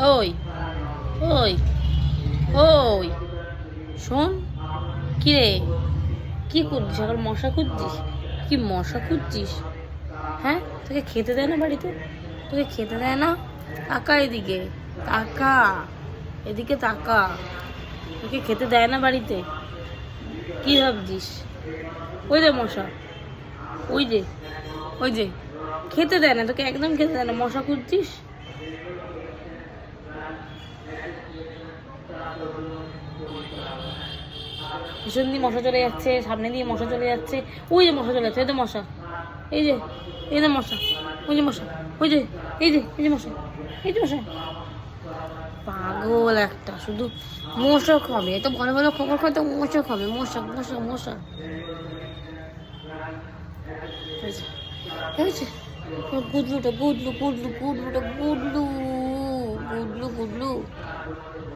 ওই ওই ওই শোন, কি রে, কি করছিস এখন? মশা খুঁজছিস? কি মশা খুঁজছিস? হ্যাঁ, তোকে খেতে দেয় না বাড়িতে? তোকে খেতে দেয় না? তাকা এদিকে, তাকা এদিকে, তাকা। তোকে খেতে দেয় না বাড়িতে? কি ভাবছিস? ওই যে মশা, ওই যে, ওই যে, খেতে দেয় না তোকে, একদম খেতে দেয় না। মশা খুঁজছিস? পিছন দিয়ে মশা চলে যাচ্ছে, সামনে দিয়ে মশা চলে যাচ্ছে। ওই যে মশা চলে যাচ্ছে, এই তো মশা, এই যে, এই যে মশা, ওই যে মশা, ওই যে, এই যে, এই যে মশা, এই যে মশা। পাগল একটা, শুধু মশা খাবে। এত ভালো ভালো খবর খায় তো মশা খাবে, মশা মশা মশা। হয়েছে, গুদলুটা, গুদলু গুদলু গুদলুটা, গুদলু গুদলু গুদলু।